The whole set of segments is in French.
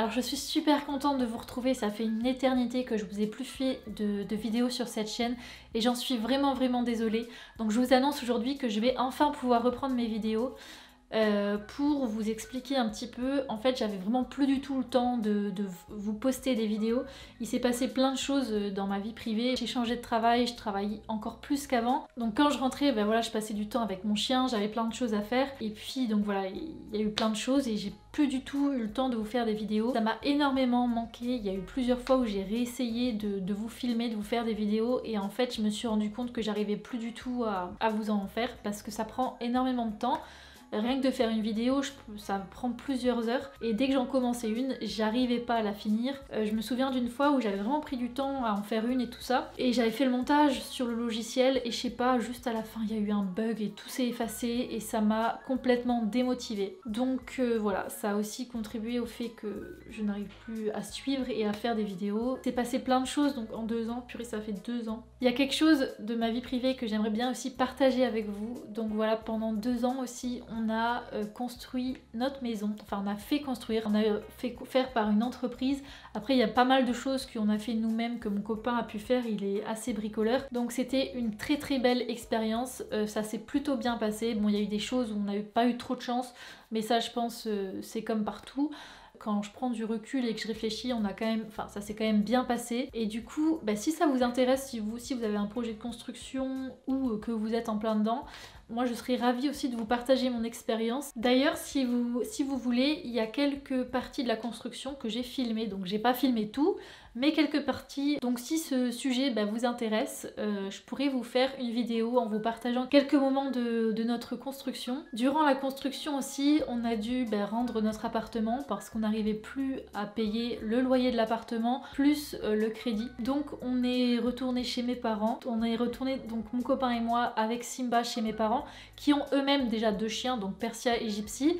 alors je suis super contente de vous retrouver, ça fait une éternité que je vous ai plus fait de vidéos sur cette chaîne et j'en suis vraiment désolée. Donc je vous annonce aujourd'hui que je vais enfin pouvoir reprendre mes vidéos. Pour vous expliquer un petit peu, en fait j'avais vraiment plus du tout le temps de vous poster des vidéos. Il s'est passé plein de choses dans ma vie privée, j'ai changé de travail, je travaille encore plus qu'avant. Donc quand je rentrais, ben voilà, je passais du temps avec mon chien, j'avais plein de choses à faire. Et puis donc voilà, il y a eu plein de choses et j'ai plus du tout eu le temps de vous faire des vidéos. Ça m'a énormément manqué, il y a eu plusieurs fois où j'ai réessayé de vous filmer, de vous faire des vidéos et en fait je me suis rendu compte que j'arrivais plus du tout à vous en faire parce que ça prend énormément de temps. Rien que de faire une vidéo, ça me prend plusieurs heures et dès que j'en commençais une, j'arrivais pas à la finir. Je me souviens d'une fois où j'avais vraiment pris du temps à en faire une et tout ça et j'avais fait le montage sur le logiciel et je sais pas, juste à la fin il y a eu un bug et tout s'est effacé et ça m'a complètement démotivée. Donc voilà, ça a aussi contribué au fait que je n'arrive plus à suivre et à faire des vidéos. C'est passé plein de choses donc en 2 ans, purée ça fait 2 ans. Il y a quelque chose de ma vie privée que j'aimerais bien aussi partager avec vous. Donc voilà, pendant 2 ans aussi on a construit notre maison, enfin on a fait construire, on a fait faire par une entreprise. Après il y a pas mal de choses qu'on a fait nous-mêmes, que mon copain a pu faire, il est assez bricoleur. Donc c'était une très belle expérience, ça s'est plutôt bien passé. Bon, il y a eu des choses où on n'a pas eu trop de chance, mais ça je pense c'est comme partout. Quand je prends du recul et que je réfléchis, on a quand même, enfin ça s'est quand même bien passé. Et du coup, bah, si ça vous intéresse, si vous avez un projet de construction ou que vous êtes en plein dedans, moi je serais ravie aussi de vous partager mon expérience. D'ailleurs, si vous voulez, il y a quelques parties de la construction que j'ai filmées. Donc j'ai pas filmé tout, mais quelques parties. Donc si ce sujet vous intéresse, je pourrais vous faire une vidéo en vous partageant quelques moments de notre construction. Durant la construction aussi, on a dû rendre notre appartement parce qu'on n'arrivait plus à payer le loyer de l'appartement plus le crédit. Donc on est retourné chez mes parents. On est retourné, donc mon copain et moi, avec Simba chez mes parents qui ont eux-mêmes déjà 2 chiens, donc Persia et Gypsy.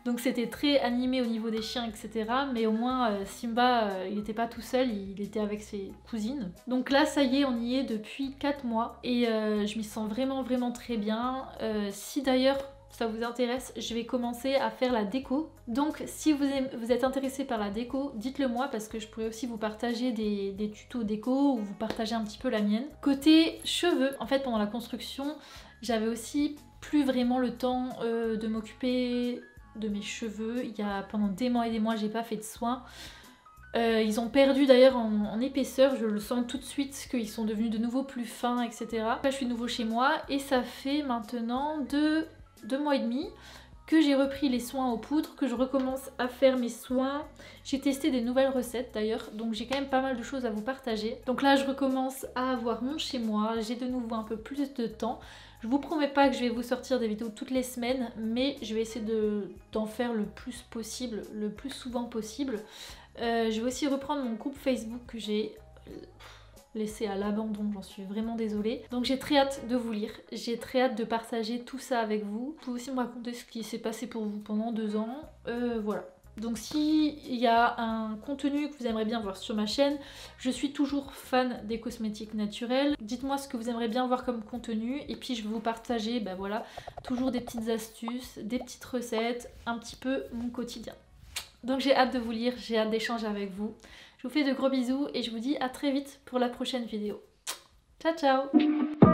Donc c'était très animé au niveau des chiens, etc. Mais au moins Simba, il n'était pas tout seul, il était avec ses cousines. Donc là, ça y est, on y est depuis 4 mois et je m'y sens vraiment très bien. Si d'ailleurs ça vous intéresse, je vais commencer à faire la déco. Donc si vous êtes intéressé par la déco, dites-le moi parce que je pourrais aussi vous partager des tutos déco ou vous partager un petit peu la mienne. Côté cheveux, en fait pendant la construction, j'avais aussi plus vraiment le temps de m'occuper de mes cheveux. Pendant des mois j'ai pas fait de soins. Ils ont perdu d'ailleurs en épaisseur, je le sens tout de suite qu'ils sont devenus de nouveau plus fins, etc. Là je suis de nouveau chez moi et ça fait maintenant 2 mois et demi que j'ai repris les soins aux poudres, que je recommence à faire mes soins. J'ai testé des nouvelles recettes d'ailleurs, donc j'ai quand même pas mal de choses à vous partager. Donc là je recommence à avoir mon chez moi, j'ai de nouveau un peu plus de temps. Je vous promets pas que je vais vous sortir des vidéos toutes les semaines, mais je vais essayer d'en faire le plus possible, le plus souvent possible. Je vais aussi reprendre mon groupe Facebook que j'ai laissé à l'abandon, j'en suis vraiment désolée. Donc j'ai très hâte de vous lire, j'ai très hâte de partager tout ça avec vous. Vous pouvez aussi me raconter ce qui s'est passé pour vous pendant 2 ans, voilà. Donc s'il y a un contenu que vous aimeriez bien voir sur ma chaîne, je suis toujours fan des cosmétiques naturels. Dites-moi ce que vous aimeriez bien voir comme contenu et puis je vais vous partager, voilà, toujours des petites astuces, des petites recettes, un petit peu mon quotidien. Donc j'ai hâte de vous lire, j'ai hâte d'échanger avec vous. Je vous fais de gros bisous et je vous dis à très vite pour la prochaine vidéo. Ciao ciao!